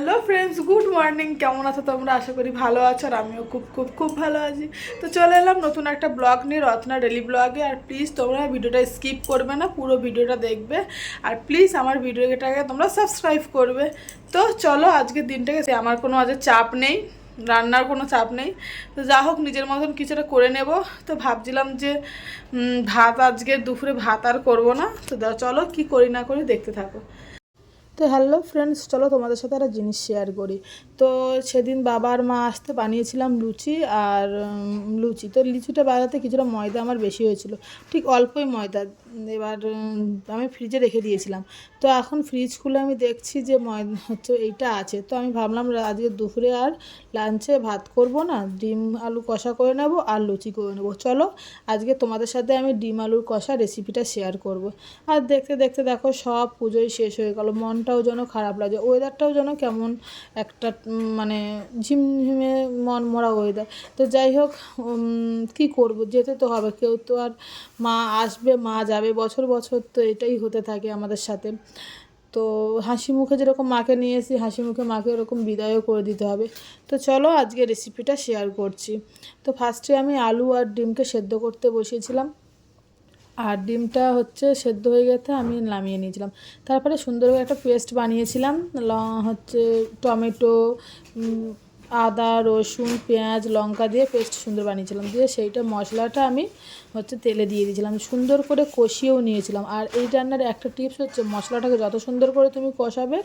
Hello friends, good morning. কেমন আছো তোমরা? আশা করি ভালো আছো, আর আমিও খুব খুব খুব ভালো আছি। তো চলে এলাম নতুন একটা ব্লগ নিয়ে, রত্না ডেলি ব্লগে। আর প্লিজ তোমরা ভিডিওটা স্কিপ করবে না, পুরো ভিডিওটা দেখবে। আর প্লিজ আমার ভিডিওটাকে তোমরা সাবস্ক্রাইব করবে। তো চলো আজকের দিনটাকে, আমার কোনো আজ চাপ নেই, রান্নার কোনো চাপ নেই। তো যা হোক নিজের মতন কিছুটা করে নেব। তো ভাবছিলাম যে ভাত, আজকে দুপুরে ভাত আর করবো না। তো চলো কি করি না করি দেখতে থাকো। তো হ্যালো ফ্রেন্ডস, চলো তোমাদের সাথে একটা জিনিস শেয়ার করি। তো সেদিন বাবা আর মা আসতে বানিয়েছিলাম লুচি। আর লুচি তো লিচুটা বানাতে কিছুটা ময়দা আমার বেশি হয়েছিল, ঠিক অল্পই ময়দা। এবার আমি ফ্রিজে রেখে দিয়েছিলাম। তো এখন ফ্রিজ খুলে আমি দেখছি যে ময়দা হচ্ছে এইটা আছে। তো আমি ভাবলাম আজকে দুপুরে আর লাঞ্চে ভাত করব না, ডিম আলু কষা করে নেব আর লুচি করে নেব। চলো আজকে তোমাদের সাথে আমি ডিম আলুর কষা রেসিপিটা শেয়ার করব। আর দেখতে দেখতে দেখো সব পুজোই শেষ হয়ে গেল, মনটাও যেন খারাপ লাগে, ওয়েদারটাও যেন কেমন একটা মানে ঝিমঝিমে মন মরা ওয়েদার। তো যাই হোক, কি করব, যেতে তো হবে, কেউ তো আর, মা আসবে মা যাবে, বছর বছর তো এটাই হতে থাকে আমাদের সাথে। তো হাসি মুখে যেরকম মাকে নিয়ে এসি, হাসি মুখে মাকে ওরকম বিদায়ও করে দিতে হবে। তো চলো আজকে রেসিপিটা শেয়ার করছি। তো ফার্স্টে আমি আলু আর ডিমকে সেদ্ধ করতে বসিয়েছিলাম। আর ডিমটা হচ্ছে সেদ্ধ হয়ে গেছে, আমি নামিয়ে নিয়েছিলাম। তারপরে সুন্দরভাবে একটা পেস্ট বানিয়েছিলাম, হচ্ছে টমেটো, আদা রসুন পেঁয়াজ লঙ্কা দিয়ে পেস্ট সুন্দর বানিয়েছিলাম। দিয়ে সেইটা মশলাটা আমি হচ্ছে তেলে দিয়ে দিয়েছিলাম, সুন্দর করে কষিয়েও নিয়েছিলাম। আর এই রান্নার একটা টিপস হচ্ছে, মশলাটাকে যত সুন্দর করে তুমি কষাবে,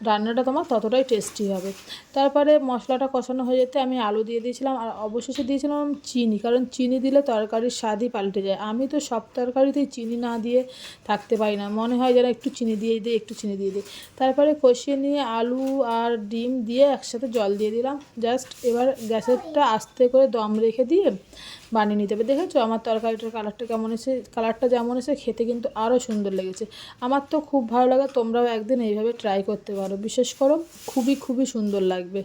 রান্নাটা তোমার ততটাই টেস্টি হবে। তারপরে মশলাটা কষানো হয়ে যেতে আমি আলু দিয়ে দিয়েছিলাম, আর অবশেষে দিয়েছিলাম চিনি, কারণ চিনি দিলে তরকারির স্বাদই পাল্টে যায়। আমি তো সব তরকারিতেই চিনি না দিয়ে থাকতে পারি না, মনে হয় যেন একটু চিনি দিয়ে দিই, একটু চিনি দিয়ে দিই। তারপরে কষিয়ে নিয়ে আলু আর ডিম দিয়ে একসাথে জল দিয়ে দিলাম। জাস্ট এবার গ্যাসেরটা আস্তে করে দম রেখে দিয়ে বানিয়ে নিতে হবে। দেখেছো আমার তরকারিটার কালারটা কেমন এসে, কালারটা যেমন এসে খেতে কিন্তু আরও সুন্দর লেগেছে। আমার তো খুব ভালো লাগে, তোমরাও একদিন এইভাবে ট্রাই করতে পারো, বিশেষ করো খুবই খুবই সুন্দর লাগবে।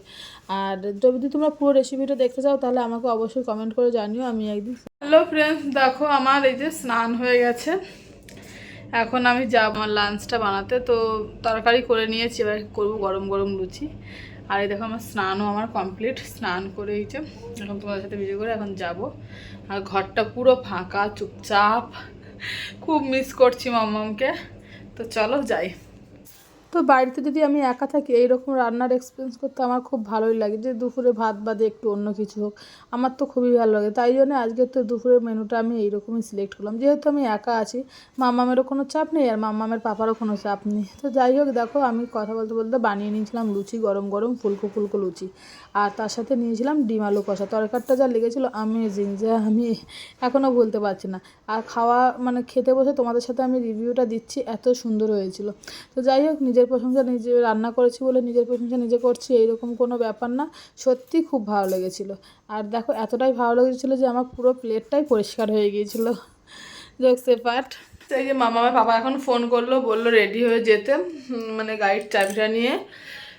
আর যদি তোমরা পুরো রেসিপিটা দেখতে চাও তাহলে আমাকে অবশ্যই কমেন্ট করে জানিও, আমি একদিন। হ্যালো ফ্রেন্ডস, দেখো আমার এই যে স্নান হয়ে গেছে, এখন আমি যাব আমার লাঞ্চটা বানাতে। তো তরকারি করে নিয়েছি, এবার করবো গরম গরম লুচি। আর এই দেখো আমার স্নানও আমার কমপ্লিট, স্নান করে এই যে এখন তোমাদের সাথে ভিডিও করে এখন যাব। আর ঘরটা পুরো ফাঁকা চুপচাপ, খুব মিস করছি মাম্মামকে। তো চলো যাই। তো বাড়িতে যদি আমি একা থাকি, এইরকম রান্নার এক্সপিরিয়েন্স করতে আমার খুব ভালোই লাগে, যে দুপুরে ভাত বাদে একটু অন্য কিছু হোক, আমার তো খুবই ভালো লাগে। তাই জন্য আজকে তো দুপুরের মেনুটা আমি এইরকমই সিলেক্ট করলাম, যেহেতু আমি একা আছি, মাম্মামেরও কোনো চাপ নেই আর মাম্মামের পাপারও কোনো চাপ নেই। তো যাই হোক, দেখো আমি কথা বলতে বলতে বানিয়ে নিয়েছিলাম লুচি, গরম গরম ফুলকো ফুলকো লুচি। আর তার সাথে নিয়েছিলাম ডিম আলু কষা। তরকারিটা যা লেগেছিলো আমেজিং, যে আমি এখনও বলতে পারছি না। আর খাওয়া মানে খেতে বসে তোমাদের সাথে আমি রিভিউটা দিচ্ছি, এত সুন্দর হয়েছিল। তো যাই হোক, নিজের প্রশংসা নিজে রান্না করেছি বলে নিজের প্রশংসা নিজে করছি, এইরকম কোনো ব্যাপার না, সত্যি খুব ভালো লেগেছিলো। আর দেখো এতটাই ভালো লেগেছিলো যে আমার পুরো প্লেটটাই পরিষ্কার হয়ে গিয়েছিলো, জোকসে পার্ট। তো এই যে মামার পাপা এখন ফোন করলো, বললো রেডি হয়ে যেতে, মানে গাড়ির চাবিটা নিয়ে।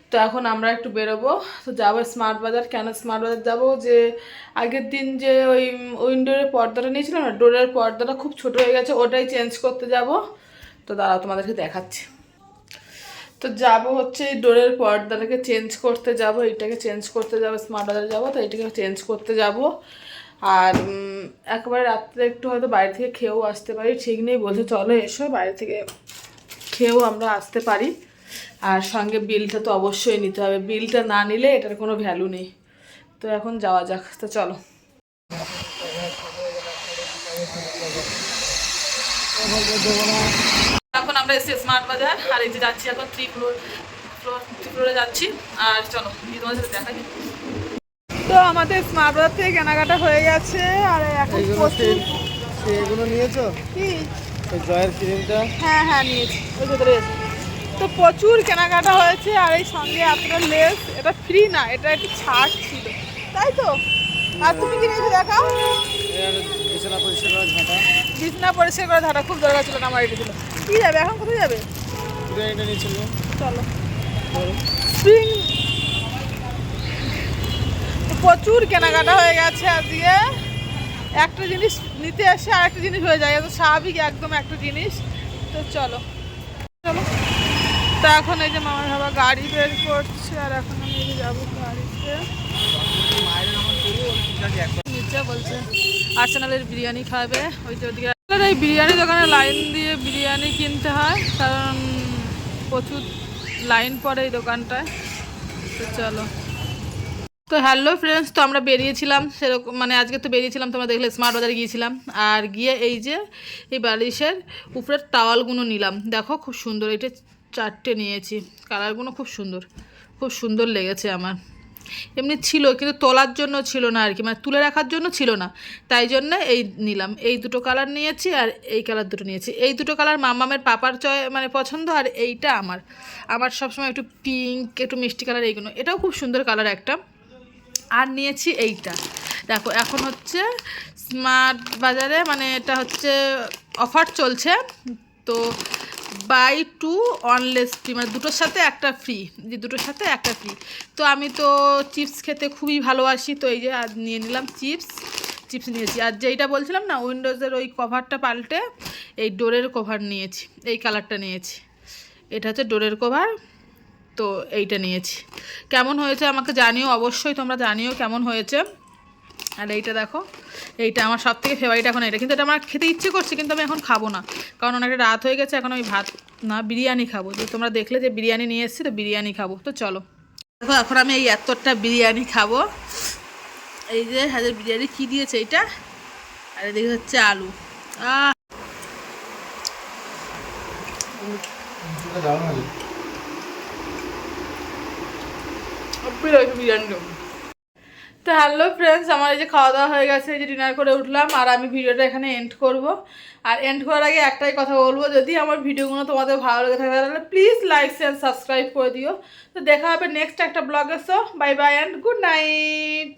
তো এখন আমরা একটু বেরোবো, তো যাবো স্মার্ট বাজার। কেন স্মার্ট বাজার যাবো, যে আগের দিন যে ওই উইন্ডোরের পর্দাটা নিয়েছিলাম না, ডোরের পর্দাটা খুব ছোট হয়ে গেছে, ওটাই চেঞ্জ করতে যাব। তো দাঁড়াও তোমাদেরকে দেখাচ্ছি। তো যাবো হচ্ছে এই ডোরের পর্দাটাকে চেঞ্জ করতে যাব, এইটাকে চেঞ্জ করতে যাবো, স্মার্ট বাজার যাবো, তো এইটাকে চেঞ্জ করতে যাব। আর একবারে রাত্রে একটু হয়তো বাইরে থেকে খেয়েও আসতে পারি, ঠিক নেই, বলছে চলো এসো বাইরে থেকে খেয়েও আমরা আসতে পারি। আর সঙ্গে বিলটা তো অবশ্যই নিতে হবে, বিলটা না নিলে এটার কোনো ভ্যালু নেই। তো এখন যাওয়া যাক, তো চলো। এখন আমরা এসেছি স্মার্ট বাজার, আর এই যে যাচ্ছি এখন থ্রি ফ্লোরে যাচ্ছি। আর চলো তোমাদের সাথে দেখাই। তো আমাদের স্মার্ট বাজার থেকে কেনাকাটা হয়ে গেছে। আর এখন এগুলো নিয়েছো কি জয়ের ক্রিমটা? হ্যাঁ হ্যাঁ নিয়েছি, ওই ভেতরে আছে। তো প্রচুর কেনাকাটা হয়েছে, আর এই সঙ্গে আপনার লেস, এটা ফ্রি না, এটা একটু ছাড় ছিল, তাই তো। আর তুমি কি নিয়েছো দেখাও? বিছানা পরিষ্কার করা ঝাঁটা। বিছানা পরিষ্কার করা ঝাঁটা খুব দরকার ছিল না আমার, এটা ছিল। কি যাবে এখন, কোথায় যাবে? এটা নিয়েছিল। চলো স্প্রিং। প্রচুর কেনাকাটা হয়ে গেছে আজকে, একটা জিনিস নিতে এসে আর একটা জিনিস হয়ে যায়, এত স্বাভাবিক একদম একটা জিনিস। তো চলো চলো তো এখন এই যে মামার বাবা গাড়ি বের করছে আর এখন আমি এই যে যাবো গাড়িতে। নিচে বলছে আর্সেনালের বিরিয়ানি খাবে, ওই যে ওদিকে এই বিরিয়ানি দোকানে লাইন দিয়ে বিরিয়ানি কিনতে হয়, কারণ প্রচুর লাইন পড়ে এই দোকানটায়। তো চলো। তো হ্যালো ফ্রেন্ডস, তো আমরা বেরিয়েছিলাম সেরকম, মানে আজকে তো বেরিয়েছিলাম, তোমরা দেখলে স্মার্ট বাজারে গিয়েছিলাম। আর গিয়ে এই যে এই বালিশের উপরের টাওয়ালগুলো নিলাম, দেখো খুব সুন্দর, এটা 4টে নিয়েছি, কালারগুলো খুব সুন্দর, খুব সুন্দর লেগেছে আমার। এমনি ছিল কিন্তু তোলার জন্য ছিল না আর কি, মানে তুলে রাখার জন্য ছিল না, তাই জন্য এই নিলাম। এই দুটো কালার নিয়েছি আর এই কালার দুটো নিয়েছি। এই দুটো কালার মামামের পাপার মানে পছন্দ, আর এইটা আমার সবসময় একটু পিঙ্ক, একটু মিষ্টি কালার, এইগুলো। এটাও খুব সুন্দর কালার একটা। আর নিয়েছি এইটা, দেখো এখন হচ্ছে স্মার্ট বাজারে, মানে এটা হচ্ছে অফার চলছে, তো বাই 2 অনলেস ফ্রি, মানে দুটোর সাথে একটা ফ্রি, যে দুটোর সাথে একটা ফ্রি। তো আমি তো চিপস খেতে খুবই ভালোবাসি, তো এই যে আজ নিয়ে নিলাম চিপস নিয়েছি। আর যেইটা বলছিলাম না উইন্ডোজের ওই কভারটা পাল্টে এই ডোরের কভার নিয়েছি, এই কালারটা নিয়েছি, এটা হচ্ছে ডোরের কভার, তো এইটা নিয়েছি। কেমন হয়েছে আমাকে জানিও, অবশ্যই তোমরা জানিও কেমন হয়েছে। আর এইটা দেখো, এইটা আমার সব থেকে ফেভারিট এখন এটা, কিন্তু এটা আমার খেতে ইচ্ছে করছে, কিন্তু আমি এখন খাবো না, কারণ অনেকটা রাত হয়ে গেছে, এখন আমি ভাত না বিরিয়ানি খাবো। তো তোমরা দেখলে যে বিরিয়ানি নিয়ে এসেছি, তো বিরিয়ানি খাবো। তো চলো দেখো, এখন আমি এই এতটা বিরিয়ানি খাবো। এই যে হাজার বিরিয়ানি কী দিয়েছে এইটা, আর এদিকে হচ্ছে আলু। বিরিয়ানি। তো হ্যালো ফ্রেন্ডস, আমার এই যে খাওয়া দাওয়া হয়ে গেছে, এই যে ডিনার করে উঠলাম, আর আমি ভিডিওটা এখানে এন্ড করব। আর এন্ড করার আগে একটাই কথা বলবো, যদি আমার ভিডিওগুলো তোমাদের ভালো লেগে থাকে তাহলে প্লিজ লাইক শেয়ার সাবস্ক্রাইব করে দিও। তো দেখা হবে নেক্সট একটা ব্লগে। So bye bye and good night.